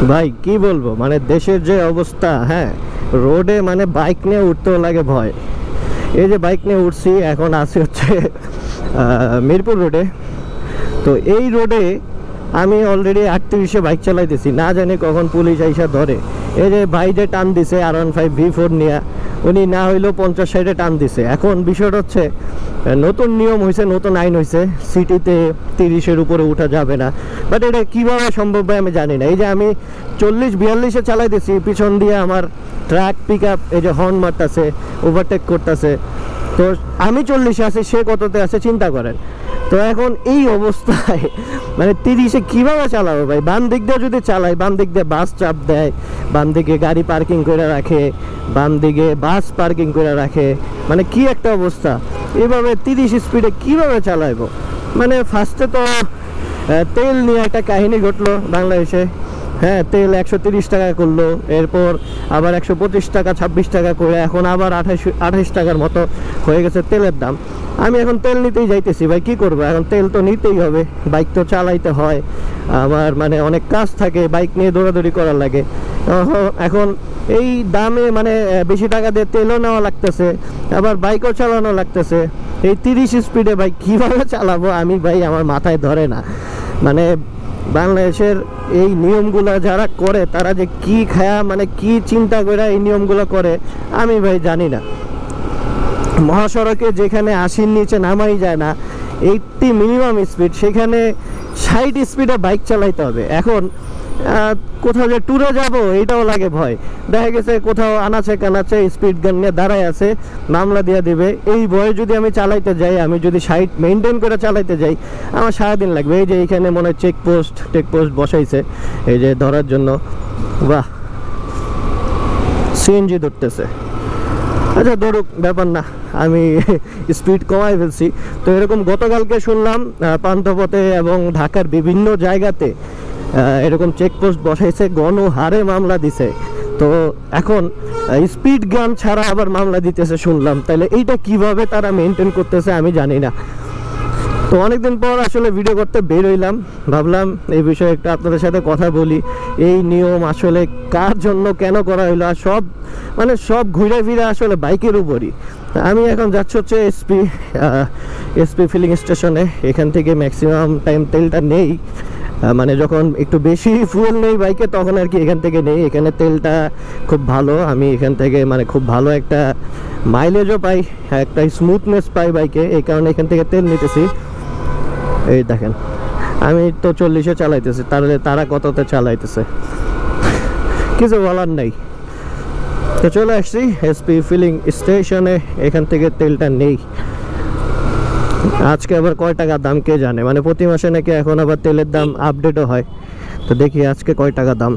ভাই কি বলবো, মানে দেশের যে অবস্থা, হ্যাঁ রোডে মানে বাইক নিয়ে উঠতেও লাগে ভয়। এই যে বাইক নিয়ে উঠছি, এখন আসি হচ্ছে মিরপুর রোডে। তো এই রোডে আমি অলরেডি 38-এ বাইক চালাইতেছি, না জানি কখন পুলিশ আইসা ধরে। এই যে ভাই যে টান দিছে R15 V4 নিয়ে, উনি না হইলেও 50-60-এ টান দিছে। এখন বিষয়টা হচ্ছে নতুন নিয়ম হয়েছে, নতুন আইন হয়েছে, সিটিতে 30-এর উপরে উঠা যাবে না। বাট এটা কীভাবে সম্ভব ভাই আমি জানি না। এই যে আমি 40-42-এ চালাইতেছি, পিছন দিয়ে আমার ট্রাক পিক আপ এই যে হর্ন মারতেছে, ওভারটেক করতেছে। তো আমি 40-এ আছি, সে কততে আছে চিন্তা করেন। তো এখন এই অবস্থায় মানে 30-এ কীভাবে চালাবো ভাই? বাম দিক দিয়ে যদি চালাই, বাম দিক দিয়ে বাস চাপ দেয়, বাম দিকে গাড়ি পার্কিং করে রাখে, বাম দিকে বাস পার্কিং করে রাখে, মানে কি একটা অবস্থা। এভাবে 30 স্পিডে কীভাবে চালাইবো? মানে ফার্স্টে তো তেল নিয়ে একটা কাহিনী ঘটলো বাংলাদেশে। হ্যাঁ, তেল 130 টাকা করলো, এরপর আবার 125 টাকা 26 টাকা করে, এখন আবার 28 টাকার মতো হয়ে গেছে তেলের দাম। আমি এখন তেল নিতেই যাইতেছি ভাই, কি করবো? এখন তেল তো নিতেই হবে, বাইক তো চালাইতে হয়, আমার মানে অনেক কাজ থাকে, বাইক নিয়ে দৌড়াদৌড়ি করার লাগে। এখন এই দামে মানে বেশি টাকা দিয়ে তেলও নেওয়া লাগতেছে, আবার বাইকও চালানো লাগতেছে। এই 30 স্পিডে বাইক কীভাবে চালাবো আমি ভাই, আমার মাথায় ধরে না। মানে বাংলাদেশের এই নিয়মগুলো যারা করে, তারা যে কি খায়া মানে কি চিন্তা করে এই নিয়মগুলো করে আমি ভাই জানি না। মহাসড়কে যেখানে 80-র নিচে নামাই যায় না, 80 মিনিমাম স্পিড, সেখানে 60 স্পিডে বাইক চালাইতে হবে। এখন কোথাও যে ট্যুরে যাবো এটাও লাগে ভয়। দেখা গেছে কোথাও আনাচে কানাচে স্পিড গান নিয়ে দাঁড়ায় আছে, মামলা দিয়ে দেবে। এই ভয়ে যদি আমি চালাইতে যাই, আমি যদি 60 মেনটেন করে চালাইতে যাই, আমার সারাদিন লাগবে। এই যে এইখানে মনে হয় টেকপোস্ট বসাইছে এই যে ধরার জন্য। বাহ, সিএনজি ধরতেছে। আচ্ছা ধরুক, ব্যাপার না, আমি স্পিড কমাই ফেলছি। তো এরকম গতকালকে শুনলাম পান্থপথে এবং ঢাকার বিভিন্ন জায়গাতে এরকম চেকপোস্ট বসাইছে, গণহারে মামলা দিছে। তো এখন স্পিড গান ছাড়া আবার মামলা দিতেছে শুনলাম। তাহলে এইটা কিভাবে তারা মেনটেন করতেছে আমি জানি না। তো অনেকদিন পর আসলে ভিডিও করতে বের হইলাম, ভাবলাম এই বিষয়ে একটু আপনাদের সাথে কথা বলি। এই নিয়ম আসলে কার জন্য কেন করা হইলো, আর সব ঘুরে ফিরে আসলে বাইকের উপরই। আমি এখন যাচ্ছি হচ্ছে এসপি ফিলিং স্টেশনে। এখান থেকে ম্যাক্সিমাম টাইম তেলটা নেই, মানে যখন একটু বেশি ফুয়েল নেই বাইকে তখন আর কি এখান থেকে নেই। এখানে তেলটা খুব ভালো, আমি এখান থেকে মানে খুব ভালো একটা মাইলেজও পাই, একটা স্মুথনেস পাই বাইকে, এই কারণে এখান থেকে তেল নিতেছি। এই দেখেন, আমি তো 40-এ চালাইতেছি, তাহলে তারা কততে চালাইতেছে কিছু বলার নাই। তো চলে আসছি এসপি ফিলিং স্টেশনে, এখান থেকে তেলটা নেই। আজকে আবার কয় টাকা দাম কে জানে, মানে প্রতি মাসে নাকি এখন আবার তেলের দাম আপডেটও হয়। তো দেখি আজকে কয় টাকা দাম।